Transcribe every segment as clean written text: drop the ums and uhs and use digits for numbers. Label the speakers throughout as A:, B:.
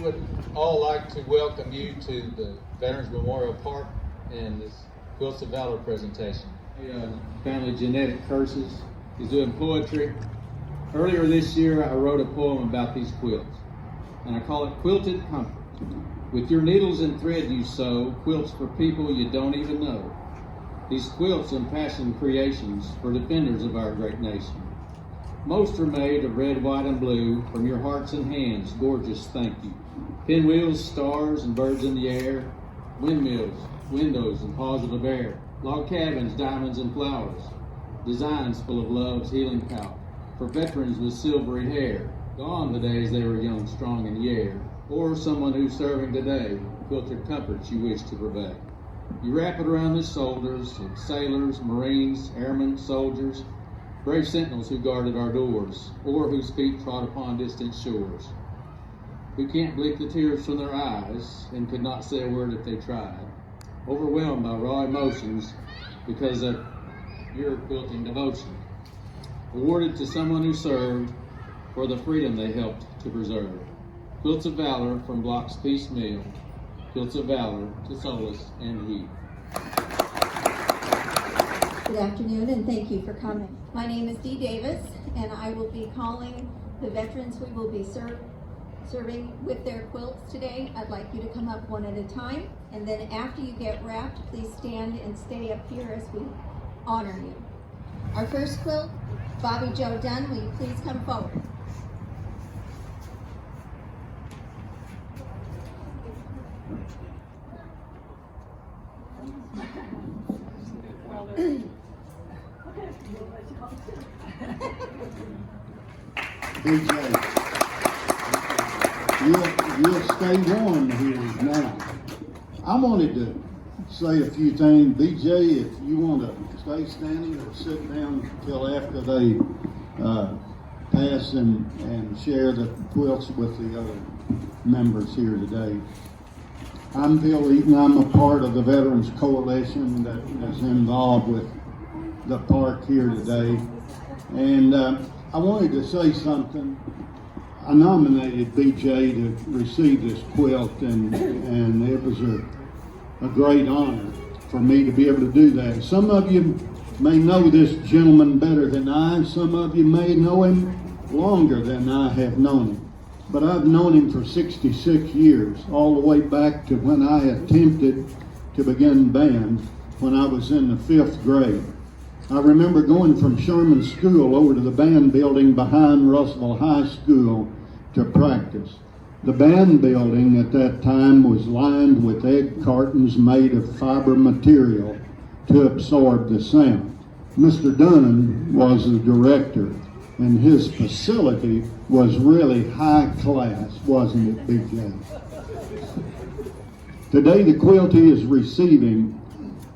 A: would all like to welcome you to the Veterans Memorial Park and this Quilts of Valor presentation. Family genetic curses. He's doing poetry. Earlier this year, I wrote a poem about these quilts, and I call it Quilted Comfort. With your needles and thread you sew quilts for people you don't even know. These quilts impassioned creations for defenders of our great nation. Most are made of red, white, and blue. From your hearts and hands, gorgeous thank you. Pinwheels, stars, and birds in the air. Windmills, windows, and positive air. Log cabins, diamonds, and flowers. Designs full of love's healing power. For veterans with silvery hair. Gone the days they were young, strong, and yare. Or someone who's serving today, quilted comforts you wish to purvey. You wrap it around the shoulders of sailors, Marines, airmen, soldiers, brave sentinels who guarded our doors, or whose feet trod upon distant shores, who can't blink the tears from their eyes and could not say a word if they tried, overwhelmed by raw emotions because of your quilting devotion, awarded to someone who served for the freedom they helped to preserve. Quilts of Valor from Block's Piecemeal, Quilts of Valor to solace and heat.
B: Good afternoon, and thank you for coming. My name is Dee Davis, and I will be calling the veterans we will be serving with their quilts today. I'd like you to come up one at a time, and then after you get wrapped, please stand and stay up here as we honor you. Our first quilt, Bobby Joe Dunn, will you please come forward?
C: BJ, you'll stay warm here now. I wanted to say a few things. BJ, if you want to stay standing or sit down until after they pass and share the quilts with the other members here today. I'm Bill Eaton. I'm a part of the Veterans Coalition that is involved with the park here today. And I wanted to say something. I nominated BJ to receive this quilt, and it was a great honor for me to be able to do that. Some of you may know this gentleman better than I. Some of you may know him longer than I have known him. But I've known him for 66 years, all the way back to when I attempted to begin band when I was in the 5th grade. I remember going from Sherman School over to the band building behind Russellville High School to practice. The band building at that time was lined with egg cartons made of fiber material to absorb the sound. Mr. Dunn was the director, and his facility was really high class, wasn't it, BJ? Today, the quilt he is receiving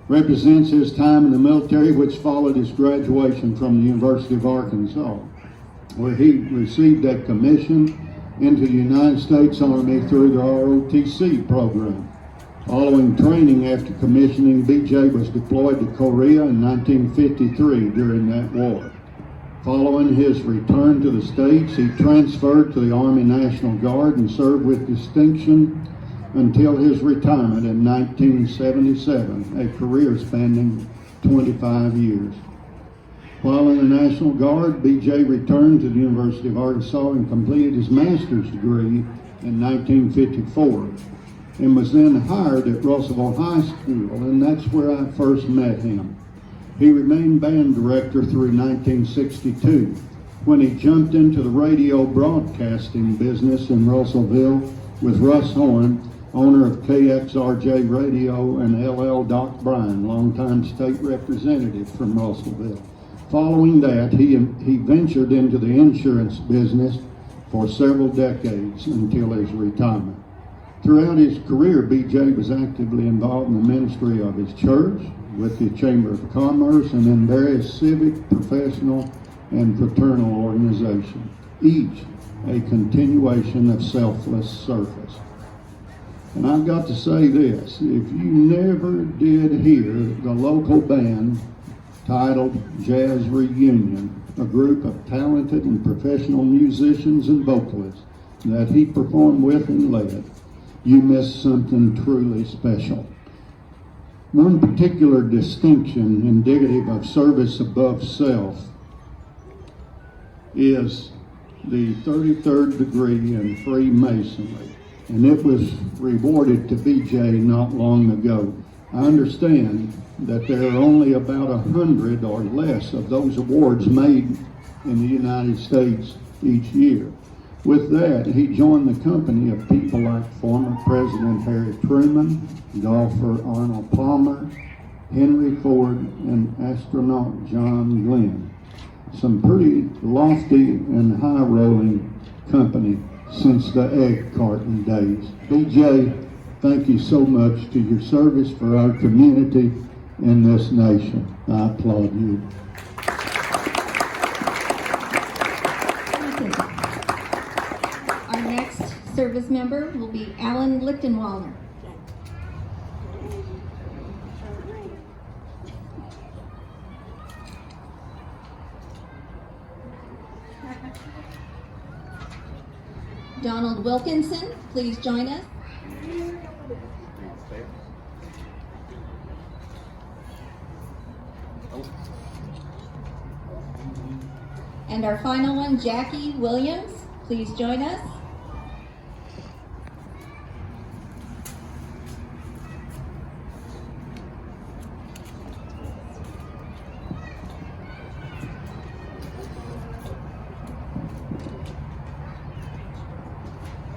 C: represents his time in the military, which followed his graduation from the University of Arkansas, where he received a commission into the United States Army through the ROTC program. Following training after commissioning, BJ was deployed to Korea in 1953 during that war. Following his return to the States, he transferred to the Army National Guard and served with distinction until his retirement in 1977, a career spanning 25 years. While in the National Guard, BJ returned to the University of Arkansas and completed his master's degree in 1954, and was then hired at Russellville High School, and that's where I first met him. He remained band director through 1962, when he jumped into the radio broadcasting business in Russellville with Russ Horn, owner of KXRJ Radio, and LL Doc Bryan, longtime state representative from Russellville. Following that, he ventured into the insurance business for several decades until his retirement. Throughout his career, BJ was actively involved in the ministry of his church, with the Chamber of Commerce, and in various civic, professional, and fraternal organizations, each a continuation of selfless service. And I've got to say this, if you never did hear the local band titled Jazz Reunion, a group of talented and professional musicians and vocalists, that he performed with and led, you missed something truly special. One particular distinction indicative of service above self is the 33rd degree in Freemasonry, and it was rewarded to BJ not long ago. I understand that there are only about 100 or less of those awards made in the United States each year. With that, he joined the company of people like former President Harry Truman, golfer Arnold Palmer, Henry Ford, and astronaut John Glenn. Some pretty lofty and high-rolling company since the egg carton days. BJ, thank you so much to your service for our community and this nation. I applaud you.
B: Our next service member will be Alan Lichtenwalder. Donald Wilkinson, please join us. And our final one, Jackie Williams, please join us.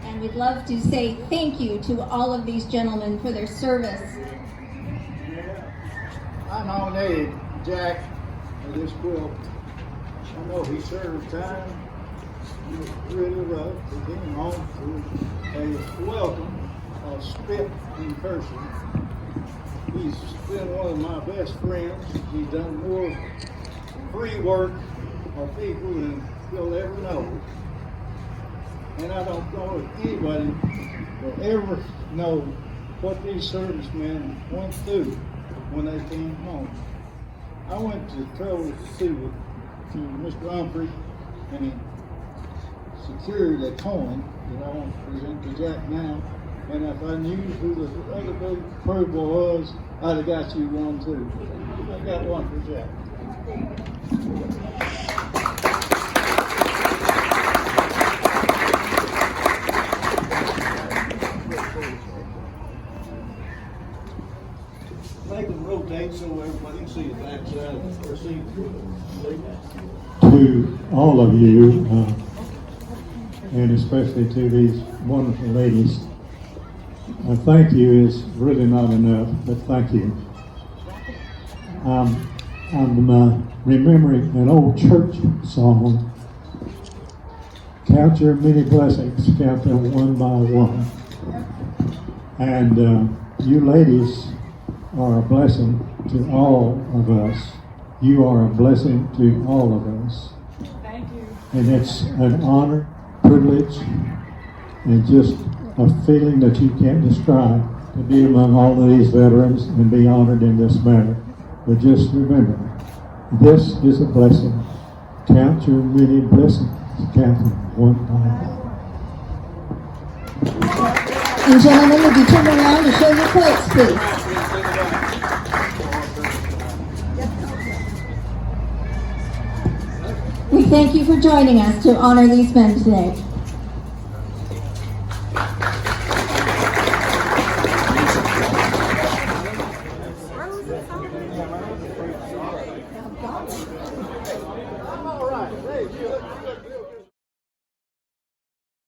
B: And we'd love to say thank you to all of these gentlemen for their service.
D: I nominated Jack for this quilt. I know he served time. He was really rough. He came home to a welcome, a spit in person. He's been one of my best friends. He's done more free work for people than you'll ever know. And I don't know if anybody will ever know what these servicemen went through when they came home. I went to trouble to Mr. Humphrey, and he secured a coin that I want to present to Jack now. And if I knew who the other big curveball was, I'd have got you one too. I got one for Jack. Make them rotate so everybody can see the backside or see through it.
E: To all of you, and especially to these wonderful ladies, thank you is really not enough, but thank you. I'm remembering an old church song, count your many blessings, count them one by one. And you ladies are a blessing to all of us. You are a blessing to all of us.
F: Thank you.
E: And it's an honor, privilege, and just a feeling that you can't describe to be among all of these veterans and be honored in this manner. But just remember, this is a blessing. Count your many blessings, count them one by one.
B: And gentlemen, would you turn around and show your quotes, please? We thank you for joining us to honor these men today.